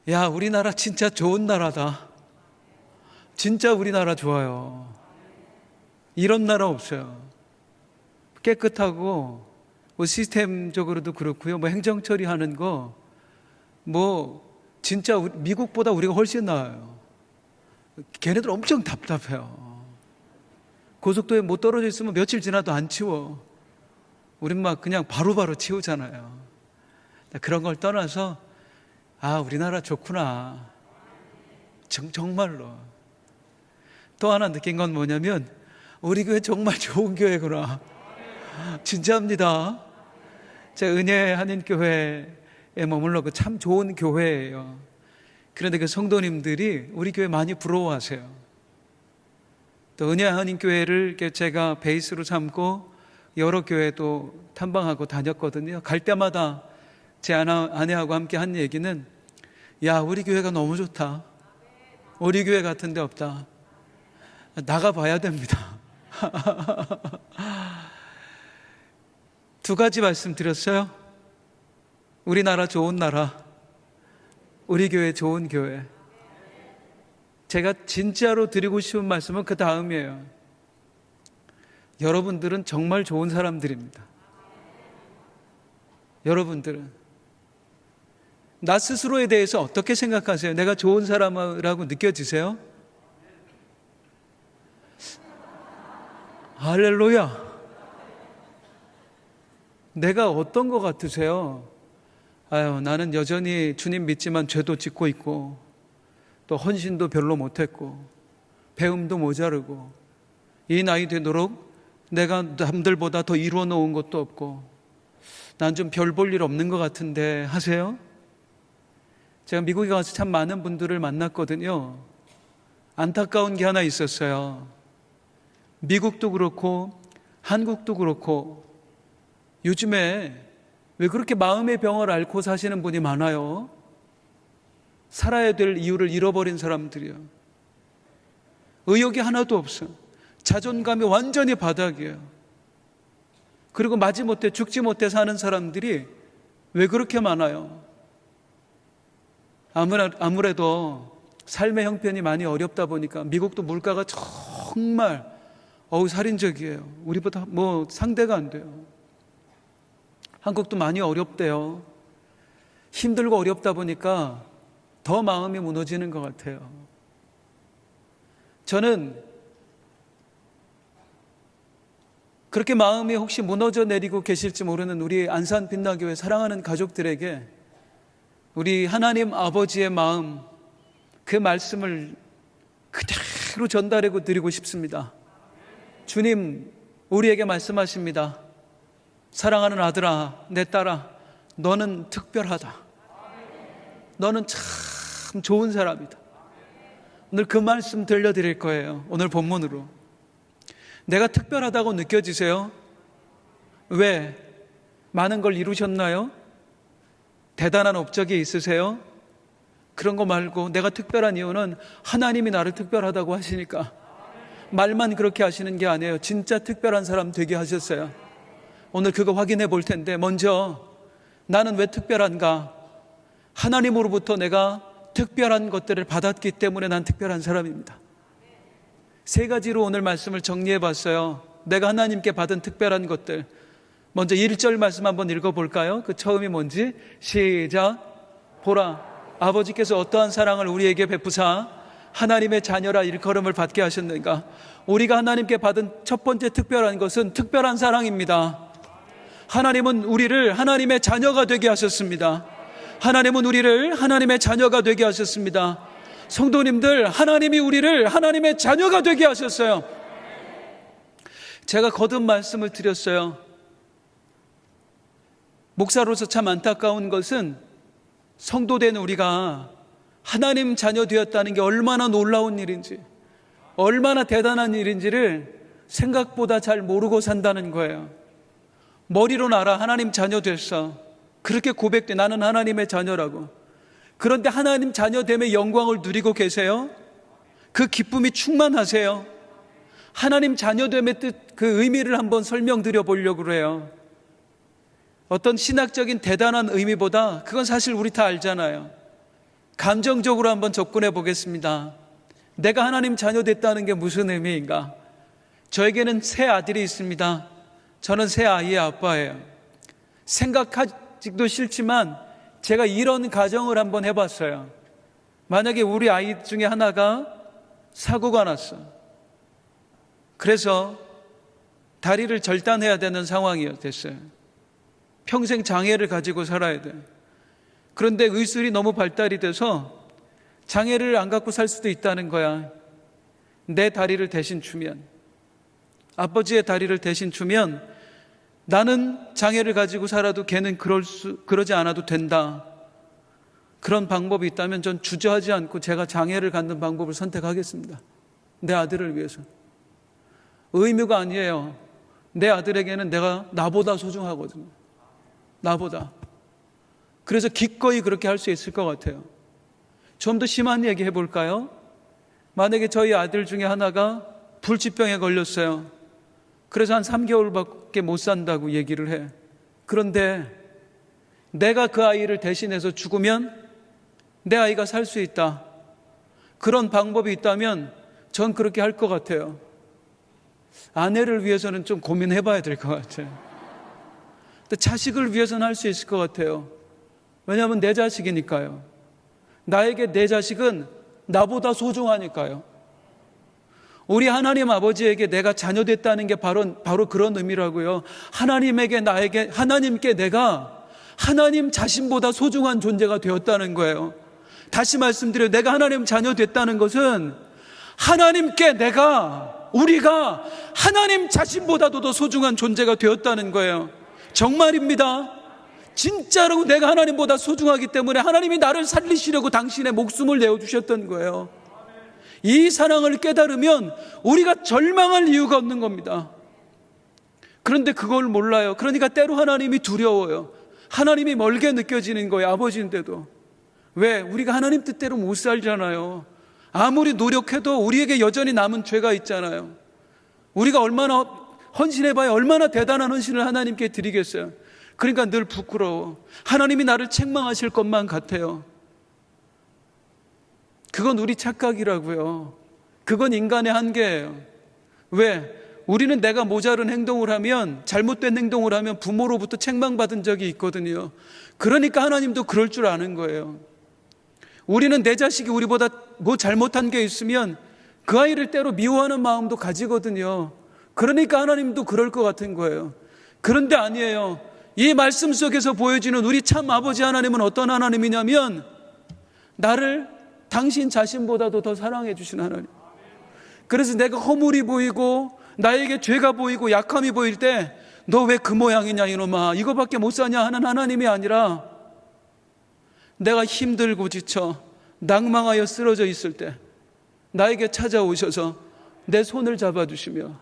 야, 우리나라 진짜 좋은 나라다. 진짜 우리나라 좋아요. 이런 나라 없어요. 깨끗하고 뭐 시스템적으로도 그렇고요. 뭐 행정 처리하는 거 뭐 진짜 미국보다 우리가 훨씬 나아요. 걔네들 엄청 답답해요. 고속도로에 못 떨어져 있으면 며칠 지나도 안 치워. 우린 막 그냥 바로바로 치우잖아요. 그런 걸 떠나서 우리나라 좋구나. 정말로. 또 하나 느낀 건 뭐냐면 우리 교회 정말 좋은 교회구나. 진짜입니다. 제가 은혜 한인교회에 머물렀고 참 좋은 교회예요. 그런데 그 성도님들이 우리 교회 많이 부러워하세요. 또 은혜 한인교회를 제가 베이스로 삼고 여러 교회도 탐방하고 다녔거든요. 갈 때마다 제 아내하고 함께 한 얘기는 야, 우리 교회가 너무 좋다. 우리 교회 같은 데 없다. 나가봐야 됩니다. 두 가지 말씀드렸어요. 우리나라 좋은 나라, 우리 교회 좋은 교회. 제가 진짜로 드리고 싶은 말씀은 그 다음이에요. 여러분들은 정말 좋은 사람들입니다. 여러분들은 나 스스로에 대해서 어떻게 생각하세요? 내가 좋은 사람이라고 느껴지세요? 할렐루야. 내가 어떤 것 같으세요? 나는 여전히 주님 믿지만 죄도 짓고 있고 또 헌신도 별로 못했고 배움도 모자르고 이 나이 되도록 내가 남들보다 더 이루어 놓은 것도 없고 난 좀 별 볼 일 없는 것 같은데 하세요? 제가 미국에 가서 참 많은 분들을 만났거든요. 안타까운 게 하나 있었어요. 미국도 그렇고 한국도 그렇고 요즘에 왜 그렇게 마음의 병을 앓고 사시는 분이 많아요? 살아야 될 이유를 잃어버린 사람들이요. 의욕이 하나도 없어. 자존감이 완전히 바닥이에요. 그리고 마지못해 죽지 못해 사는 사람들이 왜 그렇게 많아요? 아무래도 삶의 형편이 많이 어렵다 보니까 미국도 물가가 정말 살인적이에요. 우리보다 상대가 안 돼요. 한국도 많이 어렵대요. 힘들고 어렵다 보니까 더 마음이 무너지는 것 같아요. 저는 그렇게 마음이 혹시 무너져 내리고 계실지 모르는 우리 안산 빛나교회 사랑하는 가족들에게 우리 하나님 아버지의 마음, 그 말씀을 그대로 전달해 드리고 싶습니다. 주님 우리에게 말씀하십니다. 사랑하는 아들아, 내 딸아, 너는 특별하다. 너는 참 좋은 사람이다. 오늘 그 말씀 들려드릴 거예요. 오늘 본문으로. 내가 특별하다고 느껴지세요? 왜? 많은 걸 이루셨나요? 대단한 업적이 있으세요? 그런 거 말고 내가 특별한 이유는 하나님이 나를 특별하다고 하시니까. 말만 그렇게 하시는 게 아니에요. 진짜 특별한 사람 되게 하셨어요. 오늘 그거 확인해 볼 텐데, 먼저 나는 왜 특별한가? 하나님으로부터 내가 특별한 것들을 받았기 때문에 난 특별한 사람입니다. 세 가지로 오늘 말씀을 정리해 봤어요. 내가 하나님께 받은 특별한 것들. 먼저 1절 말씀 한번 읽어볼까요? 그 처음이 뭔지? 시작. 보라, 아버지께서 어떠한 사랑을 우리에게 베푸사 하나님의 자녀라 일컬음을 받게 하셨는가? 우리가 하나님께 받은 첫 번째 특별한 것은 특별한 사랑입니다. 하나님은 우리를 하나님의 자녀가 되게 하셨습니다. 하나님은 우리를 하나님의 자녀가 되게 하셨습니다. 성도님들, 하나님이 우리를 하나님의 자녀가 되게 하셨어요. 제가 거듭 말씀을 드렸어요. 목사로서 참 안타까운 것은 성도된 우리가 하나님 자녀 되었다는 게 얼마나 놀라운 일인지, 얼마나 대단한 일인지를 생각보다 잘 모르고 산다는 거예요. 머리로는 알아. 하나님 자녀 됐어. 그렇게 고백돼. 나는 하나님의 자녀라고. 그런데 하나님 자녀됨의 영광을 누리고 계세요? 그 기쁨이 충만하세요? 하나님 자녀됨의 뜻, 그 의미를 한번 설명드려 보려고 그래요. 어떤 신학적인 대단한 의미보다 그건 사실 우리 다 알잖아요. 감정적으로 한번 접근해 보겠습니다. 내가 하나님 자녀 됐다는 게 무슨 의미인가? 저에게는 새 아들이 있습니다. 저는 새 아이의 아빠예요. 생각하기도 싫지만 제가 이런 가정을 한번 해봤어요. 만약에 우리 아이 중에 하나가 사고가 났어. 그래서 다리를 절단해야 되는 상황이 됐어요. 평생 장애를 가지고 살아야 돼요. 그런데 의술이 너무 발달이 돼서 장애를 안 갖고 살 수도 있다는 거야. 내 다리를 대신 주면, 아버지의 다리를 대신 주면 나는 장애를 가지고 살아도 걔는 그러지 않아도 된다. 그런 방법이 있다면 전 주저하지 않고 제가 장애를 갖는 방법을 선택하겠습니다. 내 아들을 위해서. 의무가 아니에요. 내 아들에게는 내가 나보다 소중하거든요. 나보다. 그래서 기꺼이 그렇게 할 수 있을 것 같아요. 좀 더 심한 얘기 해볼까요? 만약에 저희 아들 중에 하나가 불치병에 걸렸어요. 그래서 한 3개월밖에 못 산다고 얘기를 해. 그런데 내가 그 아이를 대신해서 죽으면 내 아이가 살 수 있다. 그런 방법이 있다면 전 그렇게 할 것 같아요. 아내를 위해서는 좀 고민해 봐야 될 것 같아요. 근데 자식을 위해서는 할 수 있을 것 같아요. 왜냐하면 내 자식이니까요. 나에게 내 자식은 나보다 소중하니까요. 우리 하나님 아버지에게 내가 자녀됐다는 게 바로 그런 의미라고요. 하나님께 내가 하나님 자신보다 소중한 존재가 되었다는 거예요. 다시 말씀드려요. 내가 하나님 자녀 됐다는 것은 하나님께 우리가 하나님 자신보다도 더 소중한 존재가 되었다는 거예요. 정말입니다. 진짜로 내가 하나님보다 소중하기 때문에 하나님이 나를 살리시려고 당신의 목숨을 내어주셨던 거예요. 이 사랑을 깨달으면 우리가 절망할 이유가 없는 겁니다. 그런데 그걸 몰라요. 그러니까 때로 하나님이 두려워요. 하나님이 멀게 느껴지는 거예요. 아버지인데도. 왜? 우리가 하나님 뜻대로 못 살잖아요. 아무리 노력해도 우리에게 여전히 남은 죄가 있잖아요. 우리가 얼마나 헌신해봐야 얼마나 대단한 헌신을 하나님께 드리겠어요. 그러니까 늘 부끄러워. 하나님이 나를 책망하실 것만 같아요. 그건 우리 착각이라고요. 그건 인간의 한계예요. 왜? 우리는 내가 모자른 행동을 하면, 잘못된 행동을 하면 부모로부터 책망받은 적이 있거든요. 그러니까 하나님도 그럴 줄 아는 거예요. 우리는 내 자식이 우리보다 뭐 잘못한 게 있으면 그 아이를 때로 미워하는 마음도 가지거든요. 그러니까 하나님도 그럴 것 같은 거예요. 그런데 아니에요. 이 말씀 속에서 보여지는 우리 참 아버지 하나님은 어떤 하나님이냐면 나를 당신 자신보다도 더 사랑해 주신 하나님. 그래서 내가 허물이 보이고 나에게 죄가 보이고 약함이 보일 때 너 왜 그 모양이냐 이놈아, 이거밖에 못 사냐 하는 하나님이 아니라 내가 힘들고 지쳐 낭망하여 쓰러져 있을 때 나에게 찾아오셔서 내 손을 잡아주시며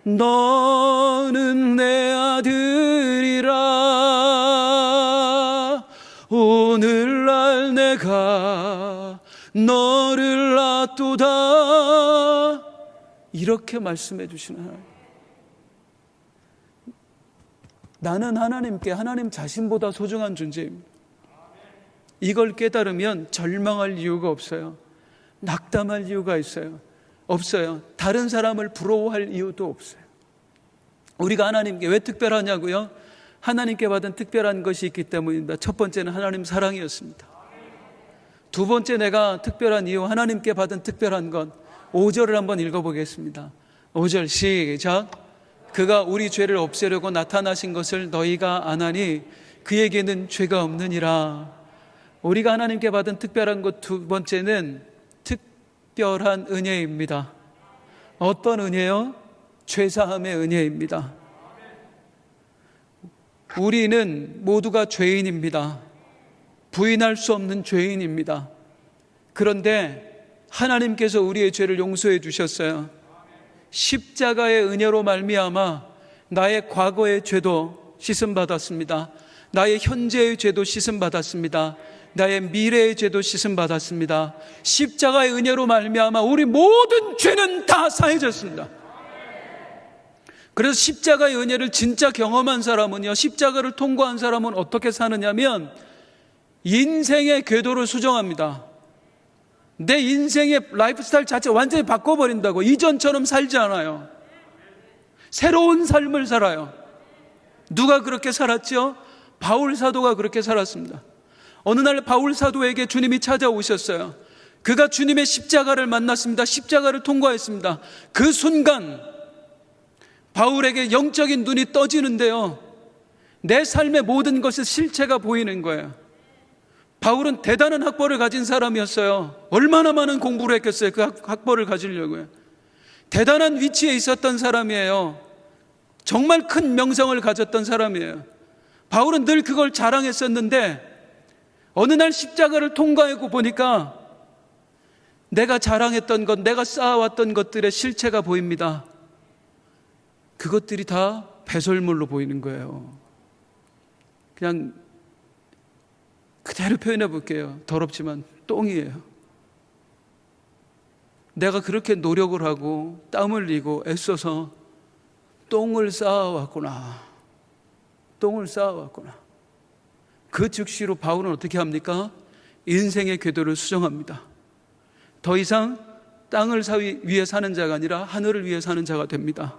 너는 내 아들이라 오늘날 내가 너를 낳도다, 이렇게 말씀해 주시는 하나님. 나는 하나님께 하나님 자신보다 소중한 존재입니다. 이걸 깨달으면 절망할 이유가 없어요. 낙담할 이유가 없어요. 다른 사람을 부러워할 이유도 없어요. 우리가 하나님께 왜 특별하냐고요? 하나님께 받은 특별한 것이 있기 때문입니다. 첫 번째는 하나님 사랑이었습니다. 두 번째 내가 특별한 이유, 하나님께 받은 특별한 것, 5절을 한번 읽어보겠습니다. 5절 시작. 그가 우리 죄를 없애려고 나타나신 것을 너희가 아나니 그에게는 죄가 없느니라. 우리가 하나님께 받은 특별한 것 두 번째는 특별한 은혜입니다. 어떤 은혜요? 죄사함의 은혜입니다. 우리는 모두가 죄인입니다. 부인할 수 없는 죄인입니다. 그런데 하나님께서 우리의 죄를 용서해 주셨어요. 십자가의 은혜로 말미암아 나의 과거의 죄도 씻음받았습니다. 나의 현재의 죄도 씻음받았습니다. 나의 미래의 죄도 씻음받았습니다. 십자가의 은혜로 말미암아 우리 모든 죄는 다 사해졌습니다. 그래서 십자가의 은혜를 진짜 경험한 사람은요, 십자가를 통과한 사람은 어떻게 사느냐면 인생의 궤도를 수정합니다. 내 인생의 라이프 스타일 자체가 완전히 바꿔버린다고. 이전처럼 살지 않아요. 새로운 삶을 살아요. 누가 그렇게 살았죠? 바울 사도가 그렇게 살았습니다. 어느 날 바울 사도에게 주님이 찾아오셨어요. 그가 주님의 십자가를 만났습니다. 십자가를 통과했습니다. 그 순간 바울에게 영적인 눈이 떠지는데요, 내 삶의 모든 것의 실체가 보이는 거예요. 바울은 대단한 학벌을 가진 사람이었어요. 얼마나 많은 공부를 했겠어요, 그 학벌을 가지려고요. 대단한 위치에 있었던 사람이에요. 정말 큰 명성을 가졌던 사람이에요. 바울은 늘 그걸 자랑했었는데 어느 날 십자가를 통과하고 보니까 내가 자랑했던 것, 내가 쌓아왔던 것들의 실체가 보입니다. 그것들이 다 배설물로 보이는 거예요. 그냥 그대로 표현해 볼게요. 더럽지만 똥이에요. 내가 그렇게 노력을 하고 땀 흘리고 애써서 똥을 쌓아왔구나. 똥을 쌓아왔구나. 그 즉시로 바울은 어떻게 합니까? 인생의 궤도를 수정합니다. 더 이상 땅을 위해 사는 자가 아니라 하늘을 위해 사는 자가 됩니다.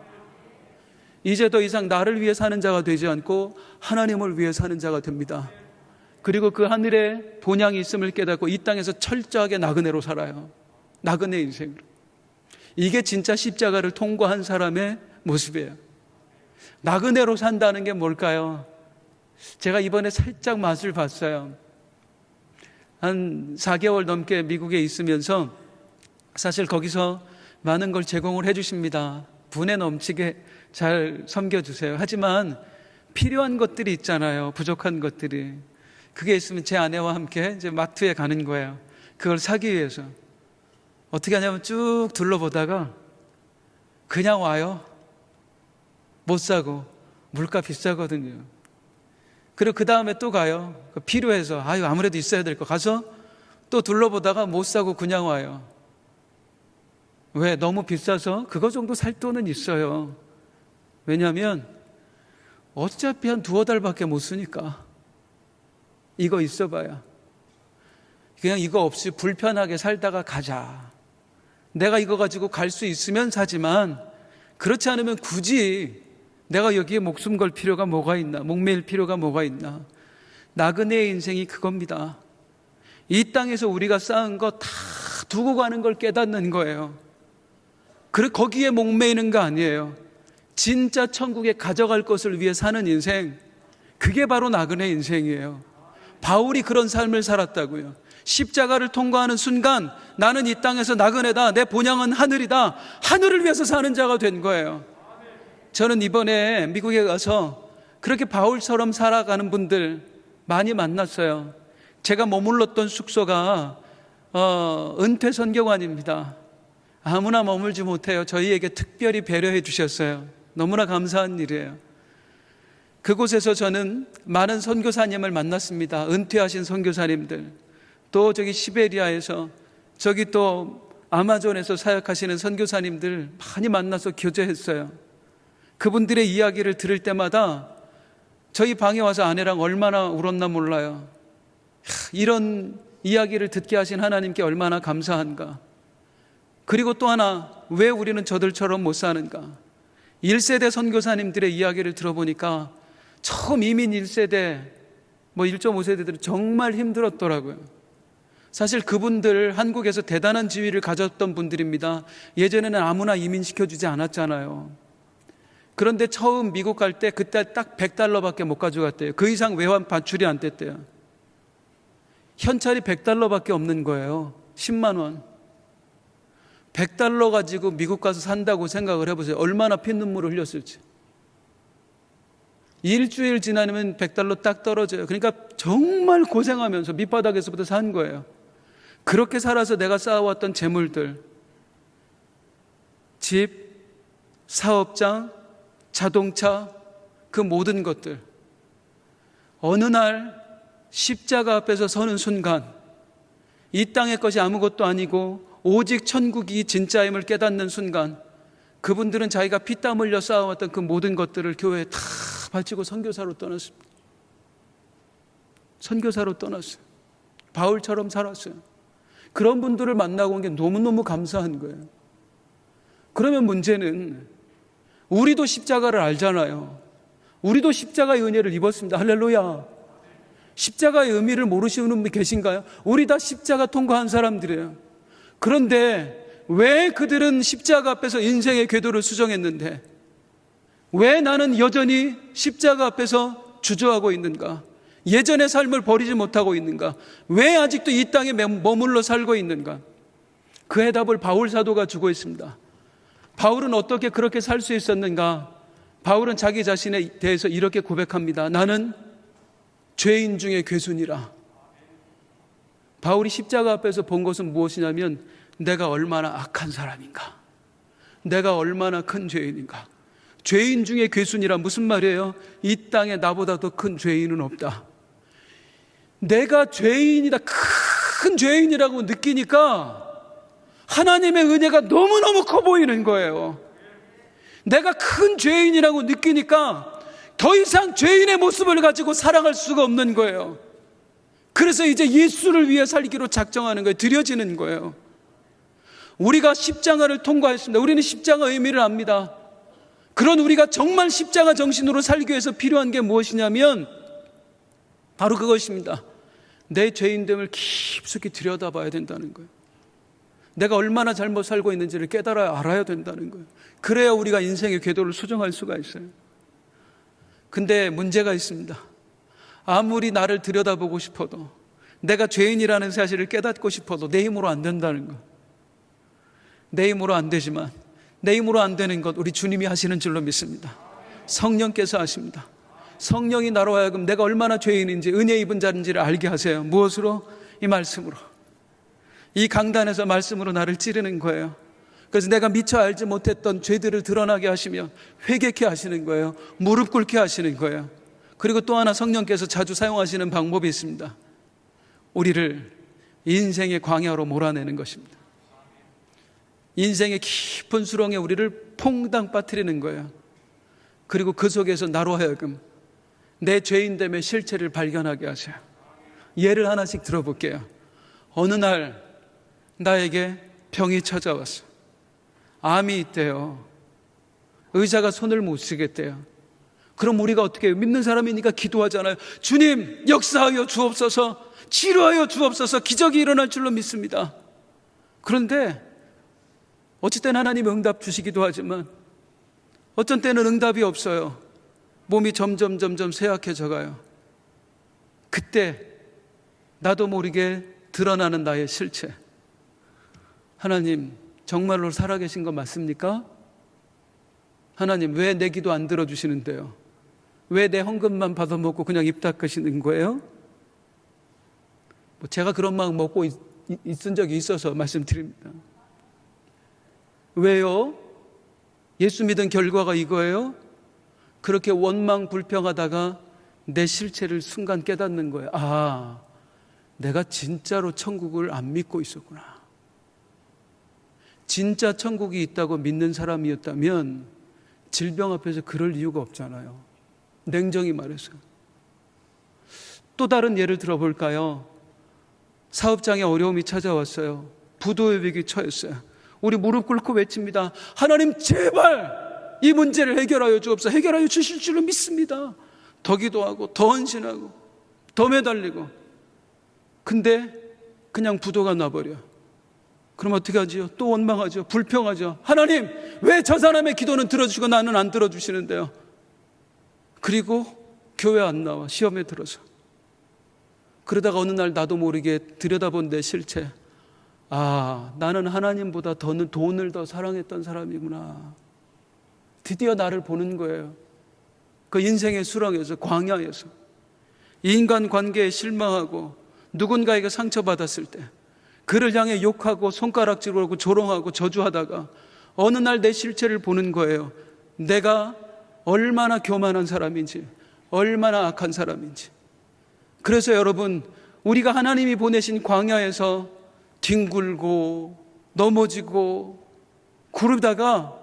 이제 더 이상 나를 위해 사는 자가 되지 않고 하나님을 위해 사는 자가 됩니다. 그리고 그 하늘에 본향이 있음을 깨닫고 이 땅에서 철저하게 나그네로 살아요. 나그네 인생으로. 이게 진짜 십자가를 통과한 사람의 모습이에요. 나그네로 산다는 게 뭘까요? 제가 이번에 살짝 맛을 봤어요. 한 4개월 넘게 미국에 있으면서 사실 거기서 많은 걸 제공을 해주십니다. 분에 넘치게 잘 섬겨주세요. 하지만 필요한 것들이 있잖아요. 부족한 것들이. 그게 있으면 제 아내와 함께 이제 마트에 가는 거예요. 그걸 사기 위해서. 어떻게 하냐면 쭉 둘러보다가 그냥 와요. 못 사고. 물가 비싸거든요. 그리고 그 다음에 또 가요. 필요해서 아무래도 있어야 될 거 가서 또 둘러보다가 못 사고 그냥 와요. 왜? 너무 비싸서 그거 정도 살 돈은 있어요. 왜냐하면 어차피 한 2-5달밖에 못 쓰니까. 이거 있어봐야 그냥 이거 없이 불편하게 살다가 가자. 내가 이거 가지고 갈 수 있으면 사지만 그렇지 않으면 굳이 내가 여기에 목숨 걸 필요가 뭐가 있나, 목매일 필요가 뭐가 있나. 나그네의 인생이 그겁니다. 이 땅에서 우리가 쌓은 거 다 두고 가는 걸 깨닫는 거예요. 그리고 거기에 목매이는 거 아니에요. 진짜 천국에 가져갈 것을 위해 사는 인생, 그게 바로 나그네 인생이에요. 바울이 그런 삶을 살았다고요. 십자가를 통과하는 순간 나는 이 땅에서 나그네다, 내 본향은 하늘이다, 하늘을 위해서 사는 자가 된 거예요. 저는 이번에 미국에 가서 그렇게 바울처럼 살아가는 분들 많이 만났어요. 제가 머물렀던 숙소가 은퇴 선교관입니다. 아무나 머물지 못해요. 저희에게 특별히 배려해 주셨어요. 너무나 감사한 일이에요. 그곳에서 저는 많은 선교사님을 만났습니다. 은퇴하신 선교사님들, 또 저기 시베리아에서, 저기 또 아마존에서 사역하시는 선교사님들 많이 만나서 교제했어요. 그분들의 이야기를 들을 때마다 저희 방에 와서 아내랑 얼마나 울었나 몰라요. 이런 이야기를 듣게 하신 하나님께 얼마나 감사한가. 그리고 또 하나, 왜 우리는 저들처럼 못 사는가. 1세대 선교사님들의 이야기를 들어보니까 처음 이민 1세대, 1.5세대들은 정말 힘들었더라고요. 사실 그분들 한국에서 대단한 지위를 가졌던 분들입니다. 예전에는 아무나 이민시켜주지 않았잖아요. 그런데 처음 미국 갈 때 그때 딱 $100밖에 못 가져갔대요. 그 이상 외환 반출이 안 됐대요. 현찰이 $100밖에 없는 거예요. 10만 원. $100 가지고 미국 가서 산다고 생각을 해보세요. 얼마나 피눈물을 흘렸을지. 일주일 지나면 $100 딱 떨어져요. 그러니까 정말 고생하면서 밑바닥에서부터 산 거예요. 그렇게 살아서 내가 쌓아왔던 재물들, 집, 사업장, 자동차, 그 모든 것들, 어느 날 십자가 앞에서 서는 순간 이 땅의 것이 아무것도 아니고 오직 천국이 진짜임을 깨닫는 순간, 그분들은 자기가 피땀 흘려 쌓아왔던 그 모든 것들을 교회에 다 바치고 선교사로 떠났습니다. 선교사로 떠났어요. 바울처럼 살았어요. 그런 분들을 만나고 온 게 너무너무 감사한 거예요. 그러면 문제는 우리도 십자가를 알잖아요. 우리도 십자가의 은혜를 입었습니다. 할렐루야. 십자가의 의미를 모르시는 분 계신가요? 우리 다 십자가 통과한 사람들이에요. 그런데 왜 그들은 십자가 앞에서 인생의 궤도를 수정했는데 왜 나는 여전히 십자가 앞에서 주저하고 있는가? 예전의 삶을 버리지 못하고 있는가? 왜 아직도 이 땅에 머물러 살고 있는가? 그 해답을 바울 사도가 주고 있습니다. 바울은 어떻게 그렇게 살 수 있었는가? 바울은 자기 자신에 대해서 이렇게 고백합니다. 나는 죄인 중에 괴순이라. 바울이 십자가 앞에서 본 것은 무엇이냐면 내가 얼마나 악한 사람인가? 내가 얼마나 큰 죄인인가? 죄인 중에 괴순이라 무슨 말이에요? 이 땅에 나보다 더 큰 죄인은 없다. 내가 죄인이다, 큰 죄인이라고 느끼니까 하나님의 은혜가 너무너무 커 보이는 거예요. 내가 큰 죄인이라고 느끼니까 더 이상 죄인의 모습을 가지고 살아갈 수가 없는 거예요. 그래서 이제 예수를 위해 살기로 작정하는 거예요. 드려지는 거예요. 우리가 십자가를 통과했습니다. 우리는 십자가 의미를 압니다. 그런 우리가 정말 십자가 정신으로 살기 위해서 필요한 게 무엇이냐면 바로 그것입니다. 내 죄인됨을 깊숙이 들여다봐야 된다는 거예요. 내가 얼마나 잘못 살고 있는지를 깨달아야 알아야 된다는 거예요. 그래야 우리가 인생의 궤도를 수정할 수가 있어요. 근데 문제가 있습니다. 아무리 나를 들여다보고 싶어도 내가 죄인이라는 사실을 깨닫고 싶어도 내 힘으로 안 된다는 거예요. 내 힘으로 안 되지만 내 힘으로 안 되는 것 우리 주님이 하시는 줄로 믿습니다. 성령께서 하십니다. 성령이 나로 하여금 내가 얼마나 죄인인지 은혜 입은 자인지를 알게 하세요. 무엇으로? 이 말씀으로. 이 강단에서 말씀으로 나를 찌르는 거예요. 그래서 내가 미처 알지 못했던 죄들을 드러나게 하시며 회개케 하시는 거예요. 무릎 꿇게 하시는 거예요. 그리고 또 하나 성령께서 자주 사용하시는 방법이 있습니다. 우리를 인생의 광야로 몰아내는 것입니다. 인생의 깊은 수렁에 우리를 퐁당 빠뜨리는 거예요. 그리고 그 속에서 나로 하여금 내 죄인됨의 실체를 발견하게 하세요. 예를 하나씩 들어볼게요. 어느 날 나에게 병이 찾아왔어요. 암이 있대요. 의사가 손을 못 쓰겠대요. 그럼 우리가 어떻게 해요? 믿는 사람이니까 기도하잖아요. 주님 역사하여 주옵소서, 치료하여 주옵소서. 기적이 일어날 줄로 믿습니다. 그런데 어찌 때는 하나님이 응답 주시기도 하지만 어쩐 때는 응답이 없어요. 몸이 점점 쇠약해져 가요. 그때 나도 모르게 드러나는 나의 실체. 하나님 정말로 살아계신 거 맞습니까? 하나님 왜 내 기도 안 들어주시는데요? 왜 내 헌금만 받아먹고 그냥 입 닦으시는 거예요? 제가 그런 마음 먹고 있은 적이 있어서 말씀드립니다. 왜요? 예수 믿은 결과가 이거예요? 그렇게 원망 불평하다가 내 실체를 순간 깨닫는 거예요. 아, 내가 진짜로 천국을 안 믿고 있었구나. 진짜 천국이 있다고 믿는 사람이었다면 질병 앞에서 그럴 이유가 없잖아요. 냉정히 말해서. 또 다른 예를 들어볼까요? 사업장에 어려움이 찾아왔어요. 부도의 위기 처했어요. 우리 무릎 꿇고 외칩니다. 하나님 제발 이 문제를 해결하여 주옵소서. 해결하여 주실 줄로 믿습니다. 더 기도하고 더 헌신하고 더 매달리고. 근데 그냥 부도가 나버려. 그럼 어떻게 하지요? 또 원망하죠. 불평하죠. 하나님 왜 저 사람의 기도는 들어주시고 나는 안 들어주시는데요? 그리고 교회 안 나와. 시험에 들어서. 그러다가 어느 날 나도 모르게 들여다본 내 실체. 아, 나는 하나님보다 돈을 더 사랑했던 사람이구나. 드디어 나를 보는 거예요. 그 인생의 수렁에서, 광야에서 인간관계에 실망하고 누군가에게 상처받았을 때 그를 향해 욕하고 손가락질하고 조롱하고 저주하다가 어느 날 내 실체를 보는 거예요. 내가 얼마나 교만한 사람인지, 얼마나 악한 사람인지. 그래서 여러분, 우리가 하나님이 보내신 광야에서 뒹굴고 넘어지고 구르다가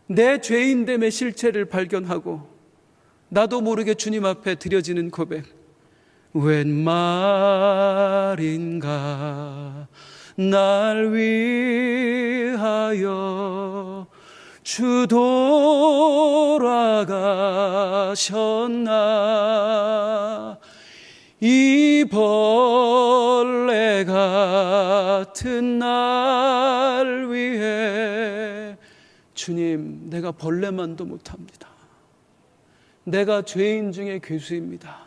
내 죄인됨의 실체를 발견하고 나도 모르게 주님 앞에 드려지는 고백. 웬 말인가 날 위하여 주 돌아가셨나. 이 벌레 같은 날 위해 주님, 내가 벌레만도 못합니다. 내가 죄인 중에 괴수입니다.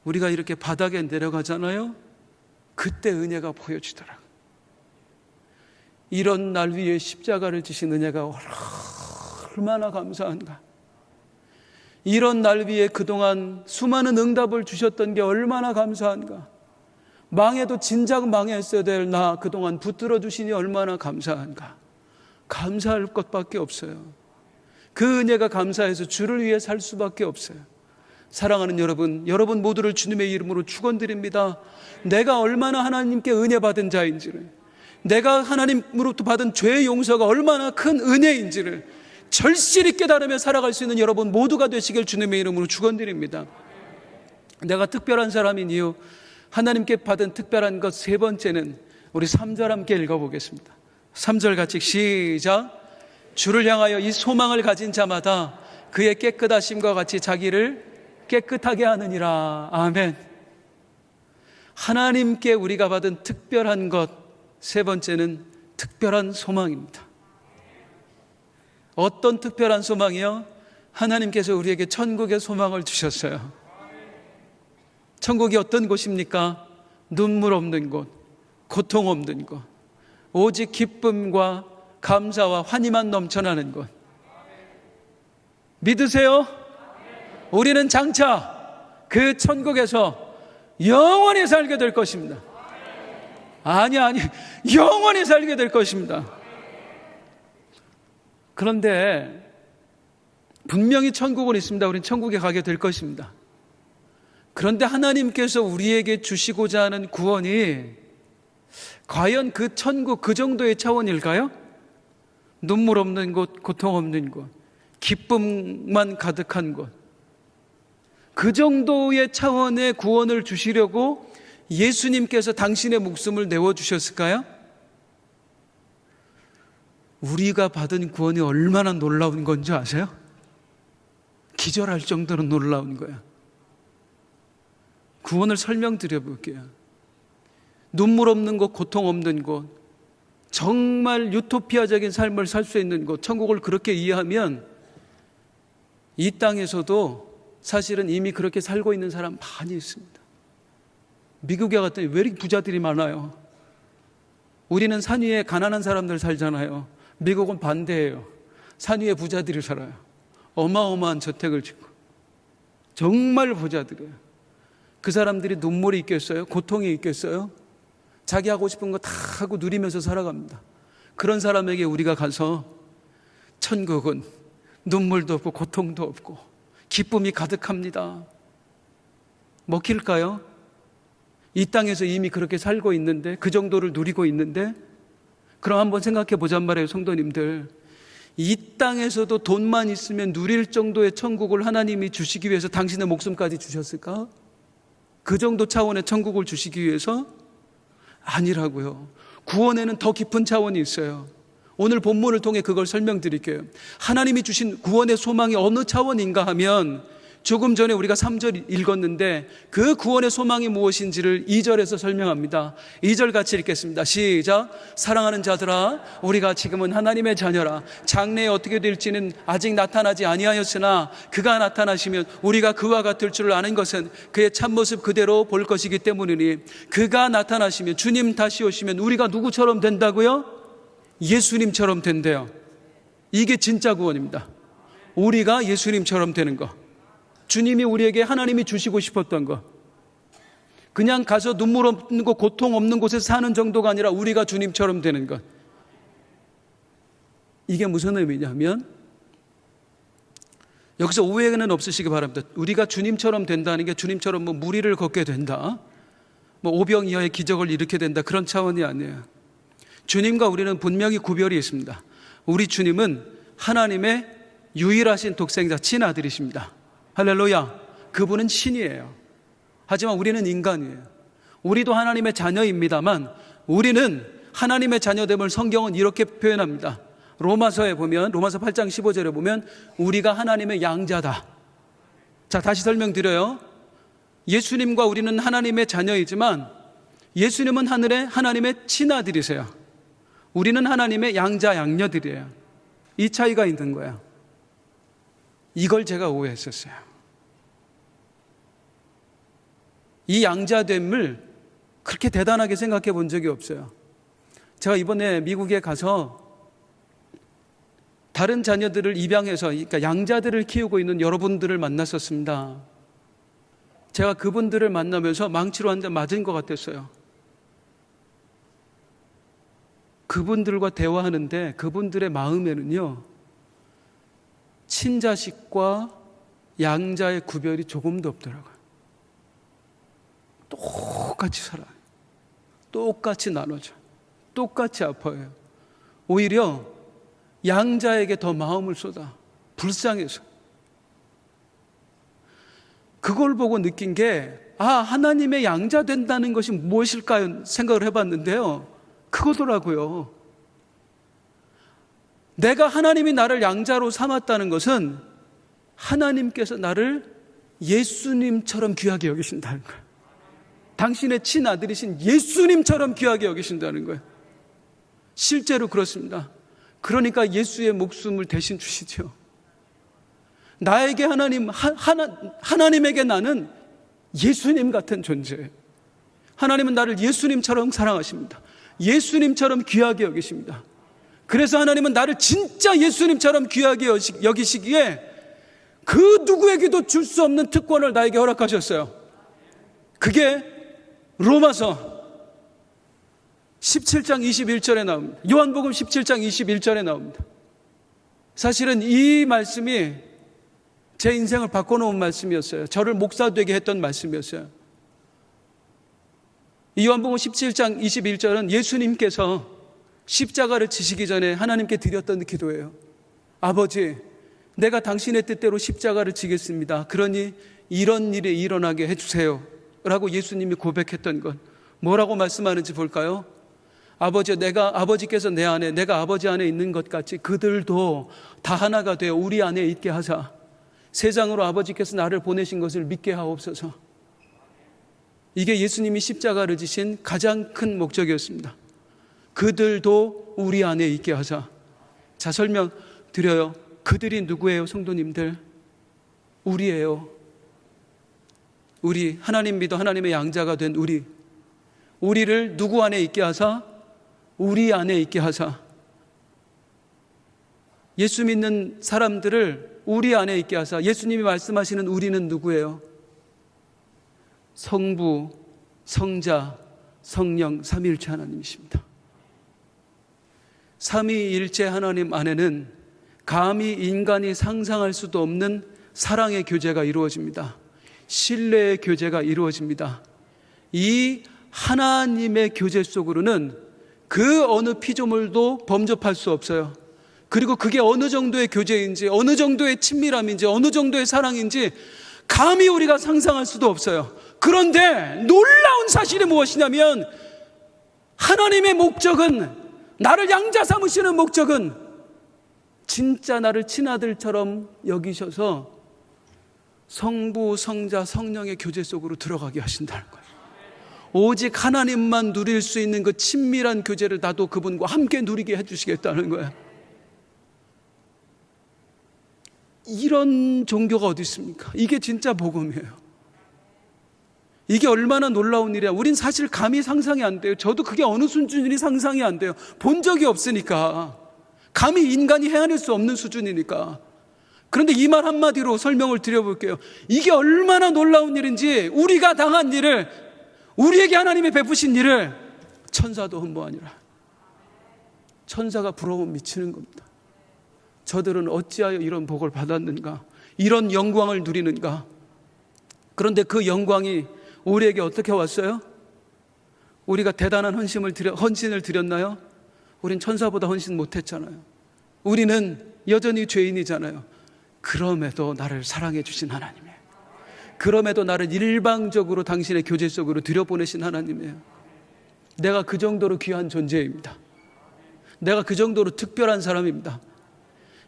우리가 이렇게 바닥에 내려가잖아요. 그때 은혜가 보여지더라고요. 이런 날 위에 십자가를 지신 은혜가 얼마나 감사한가. 이런 날 위에 그동안 수많은 응답을 주셨던 게 얼마나 감사한가. 망해도 진작 망했어야 될 나 그동안 붙들어 주시니 얼마나 감사한가. 감사할 것밖에 없어요. 그 은혜가 감사해서 주를 위해 살 수밖에 없어요. 사랑하는 여러분, 여러분 모두를 주님의 이름으로 축원드립니다. 내가 얼마나 하나님께 은혜 받은 자인지를, 내가 하나님으로부터 받은 죄의 용서가 얼마나 큰 은혜인지를 절실히 깨달으며 살아갈 수 있는 여러분 모두가 되시길 주님의 이름으로 축원드립니다. 내가 특별한 사람인 이유, 하나님께 받은 특별한 것 세 번째는 우리 3절 함께 읽어보겠습니다. 3절 같이 시작. 주를 향하여 이 소망을 가진 자마다 그의 깨끗하심과 같이 자기를 깨끗하게 하느니라. 아멘. 하나님께 우리가 받은 특별한 것 세 번째는 특별한 소망입니다. 어떤 특별한 소망이요? 하나님께서 우리에게 천국의 소망을 주셨어요. 천국이 어떤 곳입니까? 눈물 없는 곳, 고통 없는 곳, 오직 기쁨과 감사와 환희만 넘쳐나는 곳. 믿으세요? 우리는 장차 그 천국에서 영원히 살게 될 것입니다. 아니, 영원히 살게 될 것입니다. 그런데 분명히 천국은 있습니다. 우리는 천국에 가게 될 것입니다. 그런데 하나님께서 우리에게 주시고자 하는 구원이 과연 그 천국 그 정도의 차원일까요? 눈물 없는 곳, 고통 없는 곳, 기쁨만 가득한 곳, 그 정도의 차원의 구원을 주시려고 예수님께서 당신의 목숨을 내어주셨을까요? 우리가 받은 구원이 얼마나 놀라운 건지 아세요? 기절할 정도로 놀라운 거야. 구원을 설명드려 볼게요. 눈물 없는 곳, 고통 없는 곳, 정말 유토피아적인 삶을 살 수 있는 곳, 천국을 그렇게 이해하면 이 땅에서도 사실은 이미 그렇게 살고 있는 사람 많이 있습니다. 미국에 갔더니 왜 이렇게 부자들이 많아요? 우리는 산 위에 가난한 사람들 살잖아요. 미국은 반대예요. 산 위에 부자들이 살아요. 어마어마한 저택을 짓고 정말 부자들이에요. 그 사람들이 눈물이 있겠어요? 고통이 있겠어요? 자기 하고 싶은 거 다 하고 누리면서 살아갑니다. 그런 사람에게 우리가 가서 천국은 눈물도 없고 고통도 없고 기쁨이 가득합니다. 먹힐까요? 이 땅에서 이미 그렇게 살고 있는데, 그 정도를 누리고 있는데, 그럼 한번 생각해 보잔 말이에요, 성도님들. 이 땅에서도 돈만 있으면 누릴 정도의 천국을 하나님이 주시기 위해서 당신의 목숨까지 주셨을까? 그 정도 차원의 천국을 주시기 위해서? 아니라고요. 구원에는 더 깊은 차원이 있어요. 오늘 본문을 통해 그걸 설명드릴게요. 하나님이 주신 구원의 소망이 어느 차원인가 하면, 조금 전에 우리가 3절 읽었는데 그 구원의 소망이 무엇인지를 2절에서 설명합니다. 2절 같이 읽겠습니다. 시작. 사랑하는 자들아, 우리가 지금은 하나님의 자녀라. 장래에 어떻게 될지는 아직 나타나지 아니하였으나 그가 나타나시면 우리가 그와 같을 줄 아는 것은 그의 참모습 그대로 볼 것이기 때문이니, 그가 나타나시면, 주님 다시 오시면 우리가 누구처럼 된다고요? 예수님처럼 된대요. 이게 진짜 구원입니다. 우리가 예수님처럼 되는 거. 주님이 우리에게 하나님이 주시고 싶었던 것. 그냥 가서 눈물 없는 곳, 고통 없는 곳에 사는 정도가 아니라 우리가 주님처럼 되는 것. 이게 무슨 의미냐면, 여기서 오해는 없으시기 바랍니다. 우리가 주님처럼 된다는 게 주님처럼 뭐 무리를 걷게 된다, 뭐 오병이어의 기적을 일으키게 된다, 그런 차원이 아니에요. 주님과 우리는 분명히 구별이 있습니다. 우리 주님은 하나님의 유일하신 독생자 친아들이십니다. 할렐루야. 그분은 신이에요. 하지만 우리는 인간이에요. 우리도 하나님의 자녀입니다만 우리는 하나님의 자녀됨을 성경은 이렇게 표현합니다. 로마서에 보면, 로마서 8장 15절에 보면 우리가 하나님의 양자다. 자, 다시 설명드려요. 예수님과 우리는 하나님의 자녀이지만 예수님은 하늘에 하나님의 친아들이세요. 우리는 하나님의 양자 양녀들이에요. 이 차이가 있는 거예요. 이걸 제가 오해했었어요. 이 양자됨을 그렇게 대단하게 생각해 본 적이 없어요. 제가 이번에 미국에 가서 다른 자녀들을 입양해서, 그러니까 양자들을 키우고 있는 여러분들을 만났었습니다. 제가 그분들을 만나면서 망치로 한 대 맞은 것 같았어요. 그분들과 대화하는데 그분들의 마음에는요, 친자식과 양자의 구별이 조금도 없더라고요. 똑같이 살아요. 똑같이 나눠져. 똑같이 아파요. 오히려 양자에게 더 마음을 쏟아. 불쌍해서. 그걸 보고 느낀 게, 하나님의 양자 된다는 것이 무엇일까요? 생각을 해봤는데요. 그거더라고요. 내가 하나님이 나를 양자로 삼았다는 것은 하나님께서 나를 예수님처럼 귀하게 여기신다는 거예요. 당신의 친아들이신 예수님처럼 귀하게 여기신다는 거예요. 실제로 그렇습니다. 그러니까 예수의 목숨을 대신 주시죠. 나에게 하나님에게 나는 예수님 같은 존재예요. 하나님은 나를 예수님처럼 사랑하십니다. 예수님처럼 귀하게 여기십니다. 그래서 하나님은 나를 진짜 예수님처럼 귀하게 여기시기에 그 누구에게도 줄 수 없는 특권을 나에게 허락하셨어요. 그게 로마서 17장 21절에 나옵니다. 요한복음 17장 21절에 나옵니다. 사실은 이 말씀이 제 인생을 바꿔놓은 말씀이었어요. 저를 목사 되게 했던 말씀이었어요. 이 요한복음 17장 21절은 예수님께서 십자가를 지시기 전에 하나님께 드렸던 기도예요. 아버지, 내가 당신의 뜻대로 십자가를 지겠습니다. 그러니 이런 일이 일어나게 해주세요 라고 예수님이 고백했던 것, 뭐라고 말씀하는지 볼까요? 아버지께서 내 안에, 내가 아버지 안에 있는 것 같이 그들도 다 하나가 되어 우리 안에 있게 하사 세상으로 아버지께서 나를 보내신 것을 믿게 하옵소서. 이게 예수님이 십자가를 지신 가장 큰 목적이었습니다. 그들도 우리 안에 있게 하사. 자, 설명 드려요. 그들이 누구예요, 성도님들? 우리예요. 우리, 하나님 믿어 하나님의 양자가 된 우리를 누구 안에 있게 하사? 우리 안에 있게 하사. 예수 믿는 사람들을 우리 안에 있게 하사. 예수님이 말씀하시는 우리는 누구예요? 성부, 성자, 성령, 삼위일체 하나님이십니다. 삼위일체 하나님 안에는 감히 인간이 상상할 수도 없는 사랑의 교제가 이루어집니다. 신뢰의 교제가 이루어집니다. 이 하나님의 교제 속으로는 그 어느 피조물도 범접할 수 없어요. 그리고 그게 어느 정도의 교제인지, 어느 정도의 친밀함인지, 어느 정도의 사랑인지 감히 우리가 상상할 수도 없어요. 그런데 놀라운 사실이 무엇이냐면 하나님의 목적은, 나를 양자 삼으시는 목적은 진짜 나를 친아들처럼 여기셔서 성부, 성자, 성령의 교제 속으로 들어가게 하신다는 거예요. 오직 하나님만 누릴 수 있는 그 친밀한 교제를 나도 그분과 함께 누리게 해주시겠다는 거예요. 이런 종교가 어디 있습니까? 이게 진짜 복음이에요. 이게 얼마나 놀라운 일이야. 우린 사실 감히 상상이 안 돼요. 저도 그게 어느 수준이 상상이 안 돼요. 본 적이 없으니까. 감히 인간이 헤아릴 수 없는 수준이니까. 그런데 이 말 한마디로 설명을 드려볼게요. 이게 얼마나 놀라운 일인지, 우리가 당한 일을, 우리에게 하나님이 베푸신 일을 천사도 흠모하니라. 천사가 부러워 미치는 겁니다. 저들은 어찌하여 이런 복을 받았는가, 이런 영광을 누리는가. 그런데 그 영광이 우리에게 어떻게 왔어요? 우리가 대단한 헌신을 드렸나요? 우린 천사보다 헌신 못했잖아요. 우리는 여전히 죄인이잖아요. 그럼에도 나를 사랑해 주신 하나님이에요. 그럼에도 나를 일방적으로 당신의 교제 속으로 들여보내신 하나님이에요. 내가 그 정도로 귀한 존재입니다. 내가 그 정도로 특별한 사람입니다.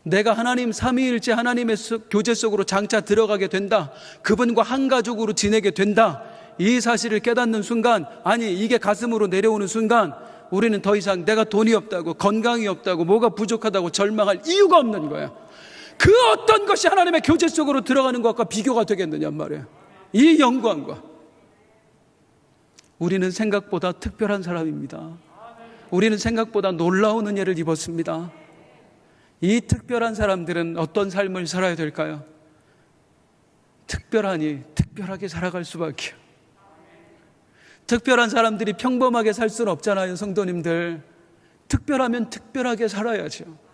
내가 하나님 삼위일체 하나님의 교제 속으로 장차 들어가게 된다, 그분과 한 가족으로 지내게 된다, 이 사실을 깨닫는 순간, 아니 이게 가슴으로 내려오는 순간, 우리는 더 이상 내가 돈이 없다고, 건강이 없다고, 뭐가 부족하다고 절망할 이유가 없는 거예요. 그 어떤 것이 하나님의 교제 속으로 들어가는 것과 비교가 되겠느냐 말이에요. 이 영광과. 우리는 생각보다 특별한 사람입니다. 우리는 생각보다 놀라운 은혜를 입었습니다. 이 특별한 사람들은 어떤 삶을 살아야 될까요? 특별하니 특별하게 살아갈 수밖에요. 특별한 사람들이 평범하게 살 수는 없잖아요, 성도님들. 특별하면 특별하게 살아야죠.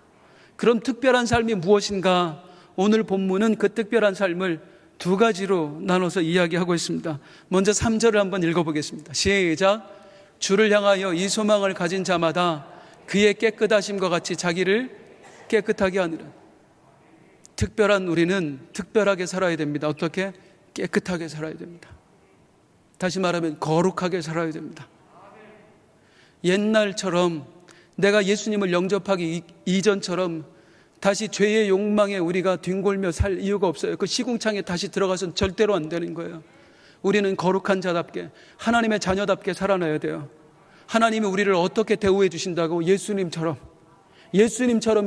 그럼 특별한 삶이 무엇인가? 오늘 본문은 그 특별한 삶을 두 가지로 나눠서 이야기하고 있습니다. 먼저 3절을 한번 읽어보겠습니다. 시작. 주를 향하여 이 소망을 가진 자마다 그의 깨끗하심과 같이 자기를 깨끗하게 하느라. 특별한 우리는 특별하게 살아야 됩니다. 어떻게? 깨끗하게 살아야 됩니다. 다시 말하면 거룩하게 살아야 됩니다. 옛날처럼 내가 예수님을 영접하기 이전처럼 다시 죄의 욕망에 우리가 뒹굴며 살 이유가 없어요. 그 시궁창에 다시 들어가서는 절대로 안 되는 거예요. 우리는 거룩한 자답게, 하나님의 자녀답게 살아나야 돼요. 하나님이 우리를 어떻게 대우해 주신다고? 예수님처럼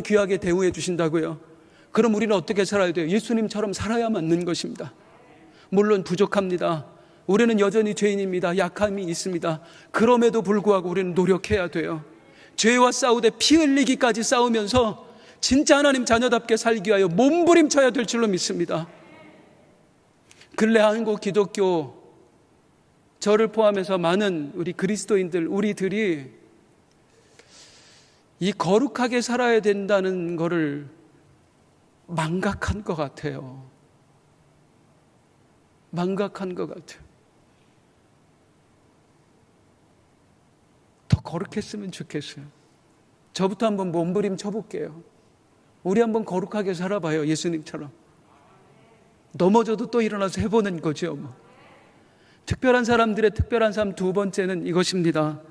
귀하게 대우해 주신다고요. 그럼 우리는 어떻게 살아야 돼요? 예수님처럼 살아야 맞는 것입니다. 물론 부족합니다. 우리는 여전히 죄인입니다. 약함이 있습니다. 그럼에도 불구하고 우리는 노력해야 돼요. 죄와 싸우되 피 흘리기까지 싸우면서 진짜 하나님 자녀답게 살기 위하여 몸부림쳐야 될 줄로 믿습니다. 근래 한국 기독교, 저를 포함해서 많은 우리 그리스도인들, 우리들이 이 거룩하게 살아야 된다는 것을 망각한 것 같아요. 망각한 것 같아요. 더 거룩했으면 좋겠어요. 저부터 한번 몸부림 쳐볼게요. 우리 한번 거룩하게 살아봐요. 예수님처럼. 넘어져도 또 일어나서 해보는 거죠. 뭐. 특별한 사람들의 특별한 삶 두 번째는 이것입니다.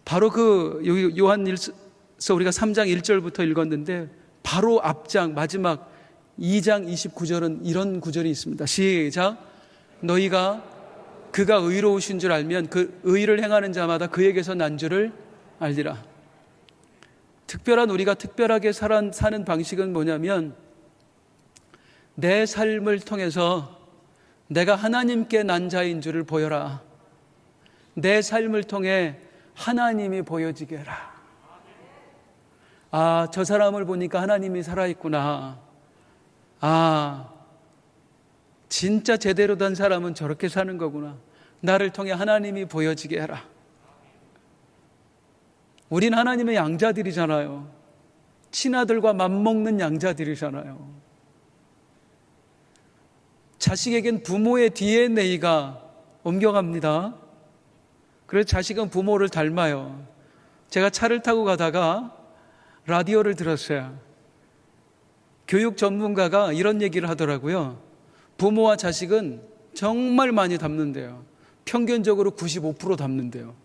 바로 그 요한일서 우리가 3장 1절부터 읽었는데 바로 앞장 마지막 2장 29절은 이런 구절이 있습니다. 시작. 너희가 그가 의로우신 줄 알면 그 의를 행하는 자마다 그에게서 난 줄을 알리라. 특별한 우리가 특별하게 사는 방식은 뭐냐면 내 삶을 통해서 내가 하나님께 난 자인 줄을 보여라. 내 삶을 통해 하나님이 보여지게 해라. 아, 저 사람을 보니까 하나님이 살아있구나. 아, 진짜 제대로 된 사람은 저렇게 사는 거구나. 나를 통해 하나님이 보여지게 해라. 우린 하나님의 양자들이잖아요. 친아들과 맘먹는 양자들이잖아요. 자식에겐 부모의 DNA가 옮겨갑니다. 그래서 자식은 부모를 닮아요. 제가 차를 타고 가다가 라디오를 들었어요. 교육 전문가가 이런 얘기를 하더라고요. 부모와 자식은 정말 많이 닮는데요. 평균적으로 95% 닮는데요.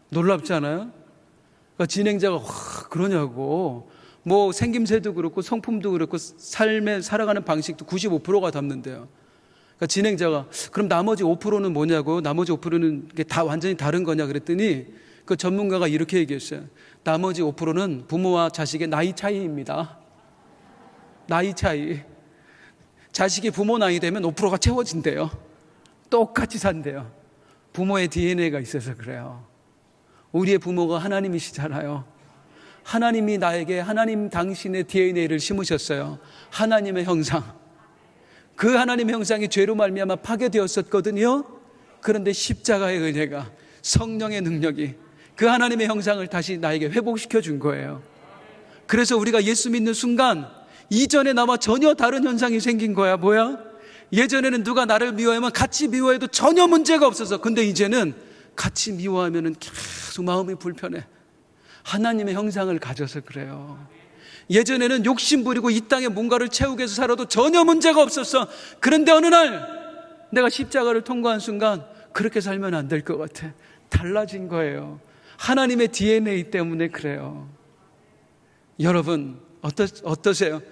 놀랍지 않아요? 그러니까 진행자가 와, 그러냐고. 뭐 생김새도 그렇고 성품도 그렇고 삶에 살아가는 방식도 95%가 닮는데요. 그러니까 진행자가 그럼 나머지 5%는 뭐냐고, 나머지 5%는 다 완전히 다른 거냐 그랬더니 그 전문가가 이렇게 얘기했어요. 나머지 5%는 부모와 자식의 나이 차이입니다. 나이 차이. 자식이 부모 나이 되면 5%가 채워진대요. 똑같이 산대요. 부모의 DNA가 있어서 그래요. 우리의 부모가 하나님이시잖아요. 하나님이 나에게 하나님 당신의 DNA를 심으셨어요. 하나님의 형상. 그 하나님의 형상이 죄로 말미암아 파괴되었었거든요. 그런데 십자가의 은혜가, 성령의 능력이 그 하나님의 형상을 다시 나에게 회복시켜 준 거예요. 그래서 우리가 예수 믿는 순간 이전에 나와 전혀 다른 현상이 생긴 거야. 뭐야? 예전에는 누가 나를 미워하면 같이 미워해도 전혀 문제가 없어서, 근데 이제는 같이 미워하면 계속 마음이 불편해. 하나님의 형상을 가져서 그래요. 예전에는 욕심 부리고 이 땅에 뭔가를 채우기 위해서 살아도 전혀 문제가 없었어. 그런데 어느 날 내가 십자가를 통과한 순간 그렇게 살면 안 될 것 같아. 달라진 거예요. 하나님의 DNA 때문에 그래요. 여러분 어떠세요?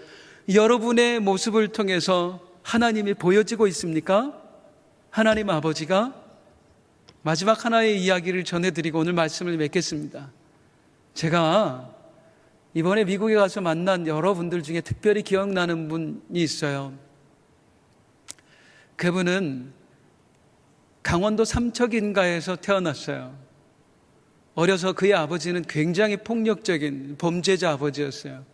여러분의 모습을 통해서 하나님이 보여지고 있습니까? 하나님 아버지가. 마지막 하나의 이야기를 전해드리고 오늘 말씀을 맺겠습니다. 제가 이번에 미국에 가서 만난 여러분들 중에 특별히 기억나는 분이 있어요. 그분은 강원도 삼척인가에서 태어났어요. 어려서 그의 아버지는 굉장히 폭력적인 범죄자 아버지였어요.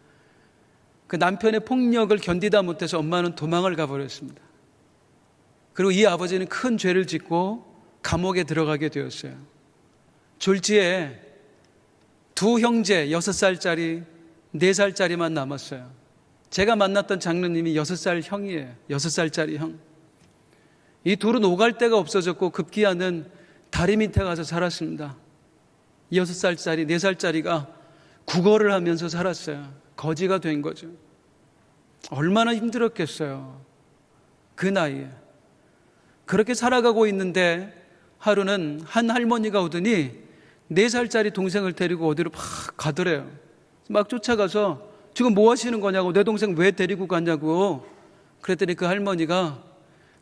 그 남편의 폭력을 견디다 못해서 엄마는 도망을 가버렸습니다. 그리고 이 아버지는 큰 죄를 짓고 감옥에 들어가게 되었어요. 졸지에 두 형제 6살짜리, 4살짜리만 남았어요. 제가 만났던 장로님이 6살 형이에요. 6살짜리 형. 이 둘은 오갈 데가 없어졌고 급기야는 다리 밑에 가서 살았습니다. 6살짜리, 4살짜리가 국어를 하면서 살았어요. 거지가 된 거죠. 얼마나 힘들었겠어요. 그 나이에. 그렇게 살아가고 있는데 하루는 한 할머니가 오더니 4살짜리 동생을 데리고 어디로 막 가더래요. 막 쫓아가서 지금 뭐 하시는 거냐고, 내 동생 왜 데리고 갔냐고. 그랬더니 그 할머니가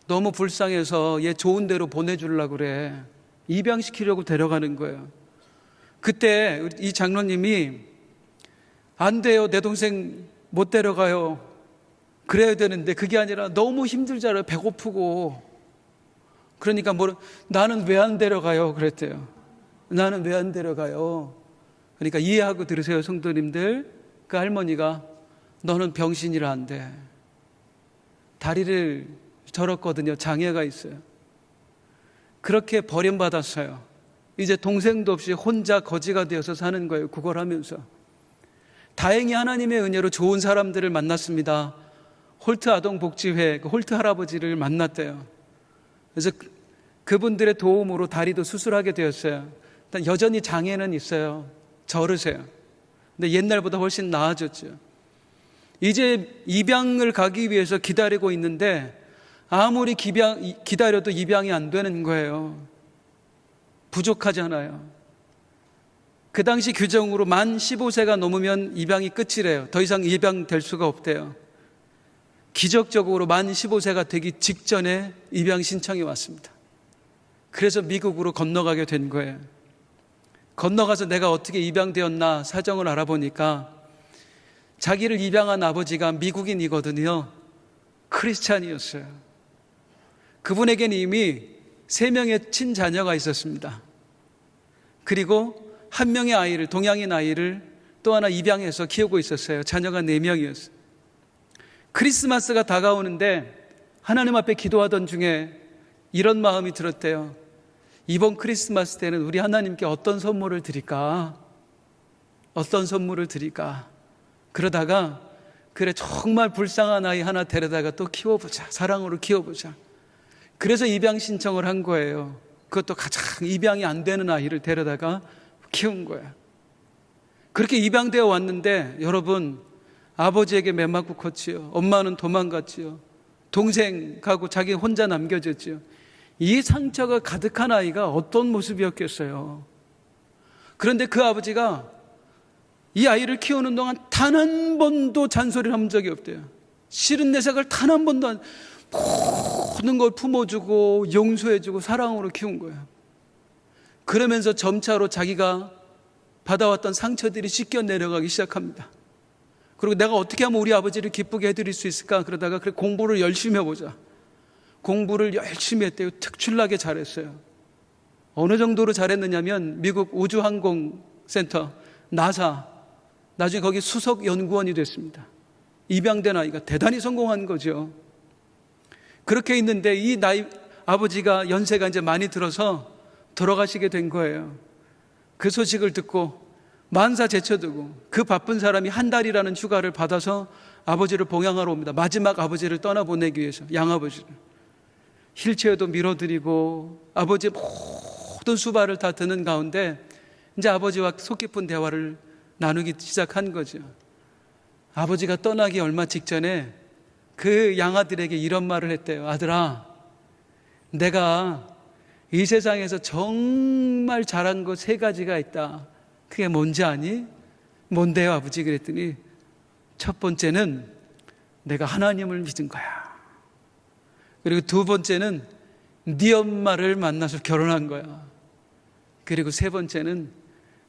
너무 불쌍해서 얘 좋은 데로 보내주려고 그래. 입양시키려고 데려가는 거예요. 그때 이 장로님이 안 돼요, 내 동생 못 데려가요. 그래야 되는데 그게 아니라 너무 힘들잖아요. 배고프고. 그러니까 나는 왜 안 데려가요? 그랬대요. 나는 왜 안 데려가요? 그러니까 이해하고 들으세요, 성도님들. 그 할머니가 너는 병신이라 안 돼. 다리를 절었거든요. 장애가 있어요. 그렇게 버림받았어요. 이제 동생도 없이 혼자 거지가 되어서 사는 거예요. 그걸 하면서. 다행히 하나님의 은혜로 좋은 사람들을 만났습니다. 홀트 아동복지회, 그 홀트 할아버지를 만났대요. 그래서 그분들의 도움으로 다리도 수술하게 되었어요. 일단 여전히 장애는 있어요. 절으세요. 근데 옛날보다 훨씬 나아졌죠. 이제 입양을 가기 위해서 기다리고 있는데 아무리 기다려도 입양이 안 되는 거예요. 부족하잖아요. 그 당시 규정으로 만 15세가 넘으면 입양이 끝이래요. 더 이상 입양될 수가 없대요. 기적적으로 만 15세가 되기 직전에 입양 신청이 왔습니다. 그래서 미국으로 건너가게 된 거예요. 건너가서 내가 어떻게 입양되었나 사정을 알아보니까 자기를 입양한 아버지가 미국인이거든요. 크리스찬이었어요. 그분에게는 이미 3명의 친자녀가 있었습니다. 그리고 한 명의 아이를, 동양인 아이를 또 하나 입양해서 키우고 있었어요. 자녀가 4명이었어요. 크리스마스가 다가오는데 하나님 앞에 기도하던 중에 이런 마음이 들었대요. 이번 크리스마스 때는 우리 하나님께 어떤 선물을 드릴까? 어떤 선물을 드릴까? 그러다가 그래, 정말 불쌍한 아이 하나 데려다가 또 키워보자. 사랑으로 키워보자. 그래서 입양 신청을 한 거예요. 그것도 가장 입양이 안 되는 아이를 데려다가 키운 거예요. 그렇게 입양되어 왔는데 여러분, 아버지에게 매맞고 컸지요. 엄마는 도망갔지요. 동생하고 자기 혼자 남겨졌지요. 이 상처가 가득한 아이가 어떤 모습이었겠어요. 그런데 그 아버지가 이 아이를 키우는 동안 단 한 번도 잔소리를 한 적이 없대요. 싫은 내색을 단 한 번도 모든 걸 품어주고 용서해주고 사랑으로 키운 거예요. 그러면서 점차로 자기가 받아왔던 상처들이 씻겨 내려가기 시작합니다. 그리고 내가 어떻게 하면 우리 아버지를 기쁘게 해드릴 수 있을까? 그러다가 그래, 공부를 열심히 해보자. 공부를 열심히 했대요. 특출나게 잘했어요. 어느 정도로 잘했느냐면 미국 우주항공센터 나사, 나중에 거기 수석 연구원이 됐습니다. 입양된 아이가 대단히 성공한 거죠. 그렇게 있는데 이 아버지가 연세가 이제 많이 들어서 돌아가시게 된 거예요. 그 소식을 듣고 만사 제쳐두고 그 바쁜 사람이 한 달이라는 휴가를 받아서 아버지를 봉양하러 옵니다. 마지막 아버지를 떠나보내기 위해서, 양아버지를. 휠체어도 밀어드리고 아버지의 모든 수발을 다 드는 가운데 이제 아버지와 속 깊은 대화를 나누기 시작한 거죠. 아버지가 떠나기 얼마 직전에 그 양아들에게 이런 말을 했대요. 아들아, 내가 이 세상에서 정말 잘한 거 3가지가 있다. 그게 뭔지 아니? 뭔데요, 아버지? 그랬더니 첫 번째는 내가 하나님을 믿은 거야. 그리고 2번째는 네 엄마를 만나서 결혼한 거야. 그리고 3번째는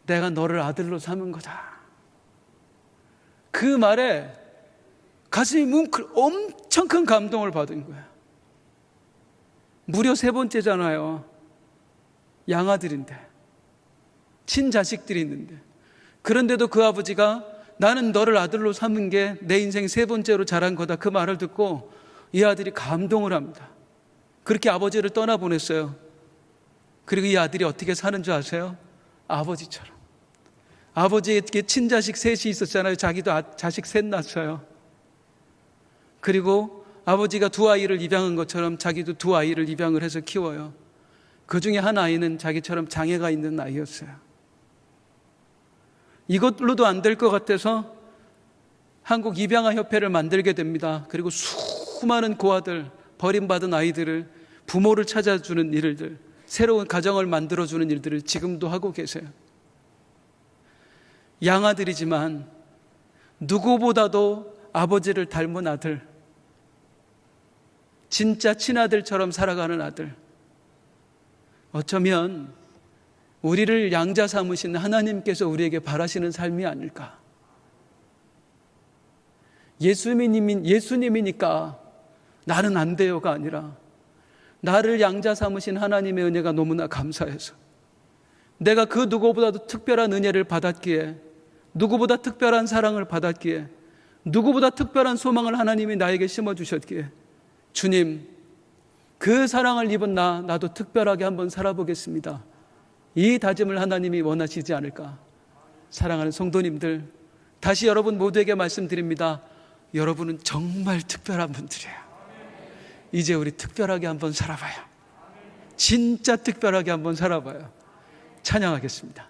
내가 너를 아들로 삼은 거다. 그 말에 가슴이 뭉클 엄청 큰 감동을 받은 거야. 무려 3번째잖아요. 양아들인데, 친자식들이 있는데. 그런데도 그 아버지가 나는 너를 아들로 삼은 게 내 인생 3번째로 자란 거다. 그 말을 듣고 이 아들이 감동을 합니다. 그렇게 아버지를 떠나보냈어요. 그리고 이 아들이 어떻게 사는 줄 아세요? 아버지처럼. 아버지에게 친자식 3이 있었잖아요. 자기도 자식 3 낳았어요. 그리고 아버지가 2아이를 입양한 것처럼 자기도 2아이를 입양을 해서 키워요. 그 중에 한 아이는 자기처럼 장애가 있는 아이였어요. 이것로도 안 될 것 같아서 한국 입양아협회를 만들게 됩니다. 그리고 수많은 고아들, 버림받은 아이들을 부모를 찾아주는 일들, 새로운 가정을 만들어주는 일들을 지금도 하고 계세요. 양아들이지만 누구보다도 아버지를 닮은 아들, 진짜 친아들처럼 살아가는 아들. 어쩌면 우리를 양자 삼으신 하나님께서 우리에게 바라시는 삶이 아닐까. 예수님이니까 나는 안 돼요가 아니라 나를 양자 삼으신 하나님의 은혜가 너무나 감사해서 내가 그 누구보다도 특별한 은혜를 받았기에, 누구보다 특별한 사랑을 받았기에, 누구보다 특별한 소망을 하나님이 나에게 심어주셨기에 주님, 그 사랑을 입은 나도 특별하게 한번 살아보겠습니다. 이 다짐을 하나님이 원하시지 않을까. 사랑하는 성도님들, 다시 여러분 모두에게 말씀드립니다. 여러분은 정말 특별한 분들이에요. 이제 우리 특별하게 한번 살아봐요. 진짜 특별하게 한번 살아봐요. 찬양하겠습니다.